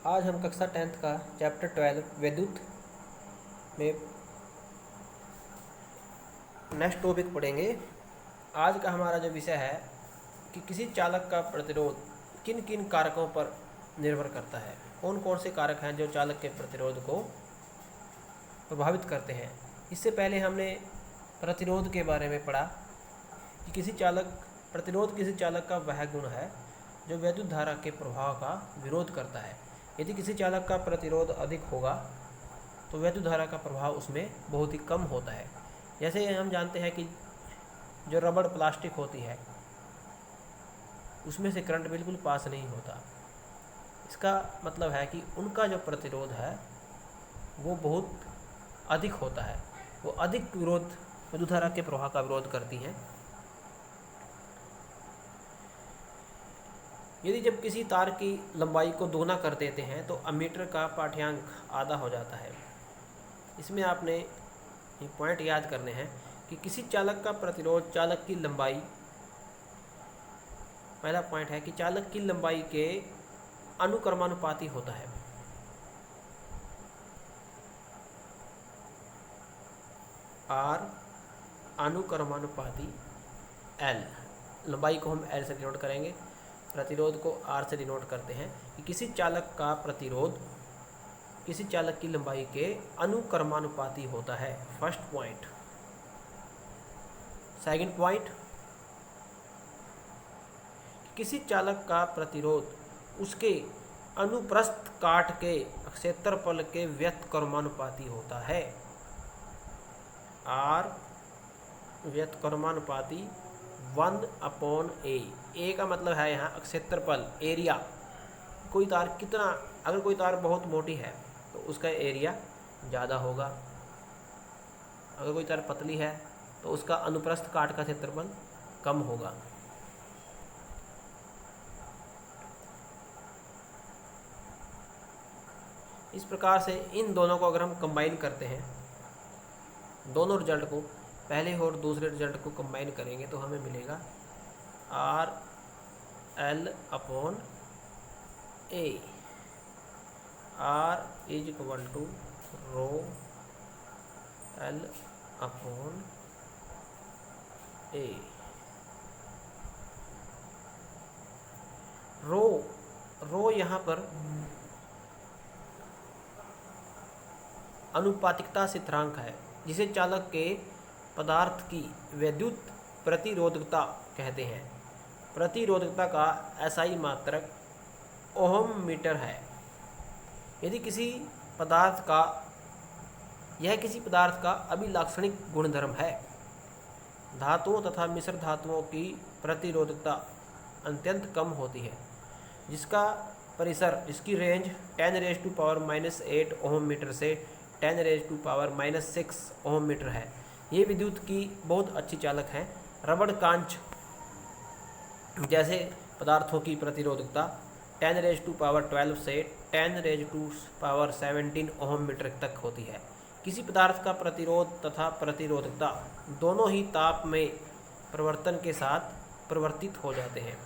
आज हम कक्षा 10th का चैप्टर 12 विद्युत में नेक्स्ट टॉपिक पढ़ेंगे। आज का हमारा जो विषय है कि किसी चालक का प्रतिरोध किन किन कारकों पर निर्भर करता है। कौन कौन से कारक हैं जो चालक के प्रतिरोध को प्रभावित करते हैं। इससे पहले हमने प्रतिरोध के बारे में पढ़ा कि प्रतिरोध किसी चालक का वह गुण है जो विद्युत धारा के प्रभाव का विरोध करता है। यदि किसी चालक का प्रतिरोध अधिक होगा तो विद्युत धारा का प्रभाव उसमें बहुत ही कम होता है। जैसे हम जानते हैं कि जो रबड़ प्लास्टिक होती है उसमें से करंट बिल्कुल पास नहीं होता। इसका मतलब है कि उनका जो प्रतिरोध है वो बहुत अधिक होता है, वो अधिक विद्युत धारा के प्रभाव का विरोध करती हैं। यदि जब किसी तार की लंबाई को दोगुना कर देते हैं तो अमीटर का पाठ्यांक आधा हो जाता है। इसमें आपने ये पॉइंट याद करने हैं कि किसी चालक का प्रतिरोध चालक की लंबाई, पहला पॉइंट है कि चालक की लंबाई के अनुक्रमानुपाती होता है। आर अनुक्रमानुपाती एल, लंबाई को हम एल से डिनोट करेंगे, प्रतिरोध को आर से डिनोट करते हैं कि किसी चालक का प्रतिरोध किसी चालक की लंबाई के अनुक्रमानुपाती होता है। First point. सेकंड पॉइंट, किसी चालक का प्रतिरोध उसके अनुप्रस्थ काट के क्षेत्रफल के व्युत्क्रमानुपाती होता है। Are व्युत्क्रमानुपाती 1/a। ए का मतलब है यहाँ क्षेत्रफल, एरिया। कोई तार कितना, अगर कोई तार बहुत मोटी है तो उसका एरिया ज़्यादा होगा, अगर कोई तार पतली है तो उसका अनुप्रस्थ काट का क्षेत्रफल कम होगा। इस प्रकार से इन दोनों को अगर हम कंबाइन करते हैं, दोनों रिजल्ट को, पहले और दूसरे रिजल्ट को कंबाइन करेंगे तो हमें मिलेगा R L upon A. R is equal to rho L upon A. Rho यहाँ पर अनुपातिकता स्थिरांक है जिसे चालक के पदार्थ की विद्युत प्रतिरोधकता कहते हैं। प्रतिरोधकता का एसआई मात्रक ओम मीटर है। यदि किसी पदार्थ का अभिलाक्षणिक गुणधर्म है। धातुओं तथा मिश्र धातुओं की प्रतिरोधकता अत्यंत कम होती है, जिसकी रेंज 10⁻⁻8 ओम मीटर से 10⁻⁻6 ओम मीटर है। ये विद्युत की बहुत अच्छी चालक हैं। रबड़ कांच जैसे पदार्थों की प्रतिरोधकता 10⁻12 से 10⁻17 ओम मीटर तक होती है। किसी पदार्थ का प्रतिरोध तथा प्रतिरोधकता दोनों ही ताप में परिवर्तन के साथ परिवर्तित हो जाते हैं।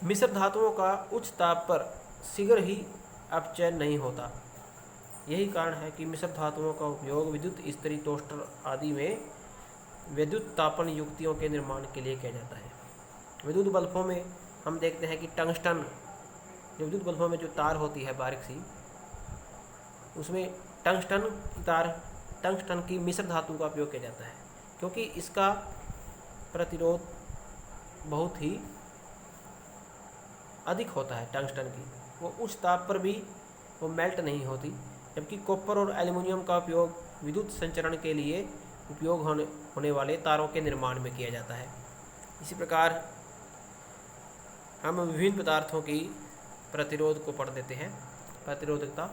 मिश्र धातुओं का उच्च ताप पर शीघ्र ही अपचयन नहीं होता। यही कारण है कि मिश्र धातुओं का उपयोग विद्युत इस्त्री, टोस्टर आदि में विद्युत तापन युक्तियों के निर्माण के लिए किया जाता है। विद्युत बल्बों में हम देखते हैं कि टंगस्टन, जो विद्युत बल्बों में जो तार होती है बारीक सी, उसमें टंगस्टन की मिश्र धातु का उपयोग किया जाता है, क्योंकि इसका प्रतिरोध बहुत ही अधिक होता है। टंगस्टन की वो उच्च ताप पर भी वो मेल्ट नहीं होती, जबकि कॉपर और एल्युमिनियम का उपयोग विद्युत संचरण के लिए उपयोग होने वाले तारों के निर्माण में किया जाता है। इसी प्रकार हम विभिन्न पदार्थों की प्रतिरोध को पढ़ देते हैं। प्रतिरोधकता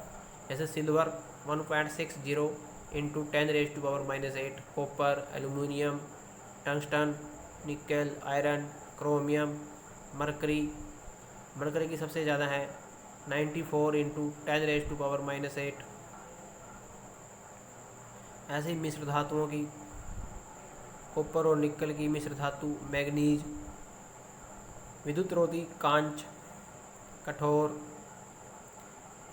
जैसे silver 1.60 into 10⁻⁻8, copper, aluminium, tungsten, nickel, iron, chromium, mercury की सबसे ज़्यादा है 94 इंटू 10⁻⁻8। ऐसे ही मिश्र धातुओं की, कॉपर और निकल की मिश्र धातु मैग्नीज, विद्युतरोधी कांच, कठोर,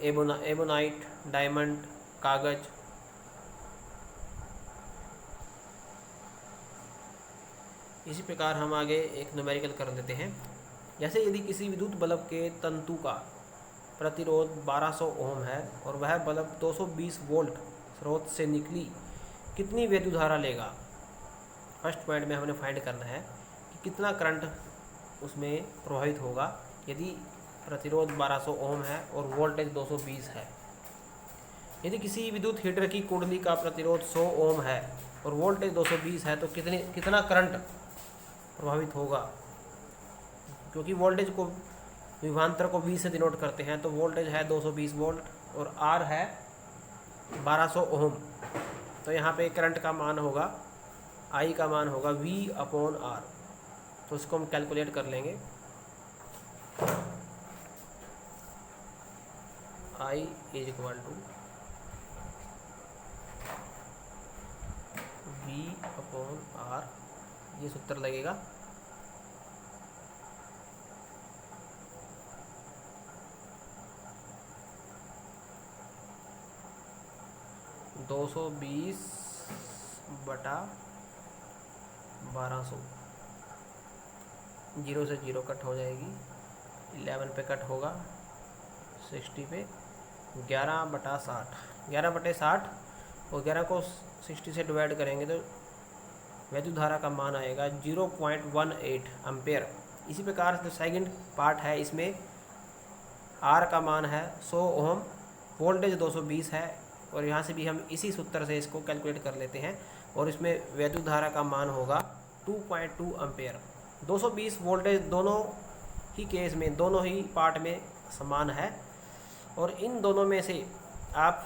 एबोनाइट, डायमंड, कागज। इसी प्रकार हम आगे एक न्यूमेरिकल कर लेते हैं। जैसे यदि किसी विद्युत बल्ब के तंतु का प्रतिरोध 1200 ओम है और वह बल्ब 220 वोल्ट स्रोत से निकली कितनी विद्युत धारा लेगा। फर्स्ट पॉइंट में हमने फाइंड करना है कि कितना करंट उसमें प्रभावित होगा यदि प्रतिरोध 1200 ओम है और वोल्टेज 220 है। यदि किसी विद्युत हीटर की कुंडली का प्रतिरोध 100 ओम है और वोल्टेज 220 है तो कितना करंट प्रभावित होगा। क्योंकि वोल्टेज को विभवांतर को V से डिनोट करते हैं, तो वोल्टेज है 220 वोल्ट और R है 1200 ओम। तो यहाँ पे करंट का मान होगा, I का मान होगा V/R। तो इसको हम कैलकुलेट कर लेंगे। I = V/R, ये सूत्र लगेगा। दो 220/1200, 0 से 0 कट हो जाएगी, 11 पे कट होगा, 60 पे 11/60, 11/60 और 11 को 60 से डिवाइड करेंगे तो वैद्युत धारा का मान आएगा 0.18 एम्पेयर। इसी प्रकार जो सेकंड पार्ट है, इसमें R का मान है 100 ओम, वोल्टेज 220 है और यहाँ से भी हम इसी सूत्र से इसको कैलकुलेट कर लेते हैं और इसमें वैद्युत धारा का मान होगा 2.2 एम्पेयर। 220 वोल्टेज दोनों ही केस में, दोनों ही पार्ट में समान है और इन दोनों में से आप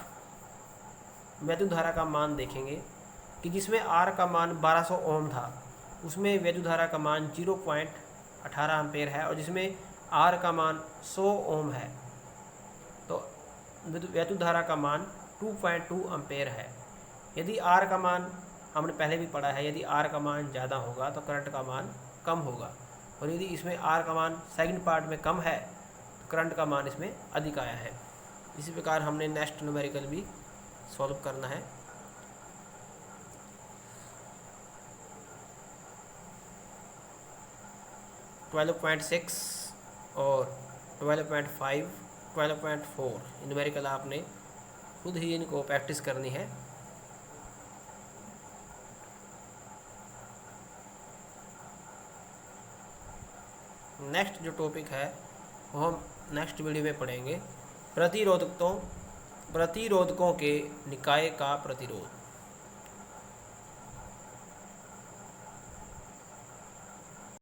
वैद्युत धारा का मान देखेंगे कि जिसमें R का मान 1200 ओम था उसमें वैद्युत धारा का मान 0.18 एम्पेयर है और जिसमें R का मान 100 ओम है तो वैद्युत धारा का मान 2.2 एम्पेयर है। यदि R का मान, हमने पहले भी पढ़ा है, यदि R का मान ज़्यादा होगा तो करंट का मान कम होगा और यदि इसमें R का मान सेकंड पार्ट में कम है तो करंट का मान इसमें अधिक आया है। इसी प्रकार हमने नेक्स्ट न्यूमेरिकल भी सॉल्व करना है। (12.6) और 12.5, 12.4 न्यूमेरिकल आपने खुद ही इनको प्रैक्टिस करनी है। नेक्स्ट जो टॉपिक है वो हम नेक्स्ट वीडियो में पढ़ेंगे, प्रतिरोधकों के निकाय का प्रतिरोध।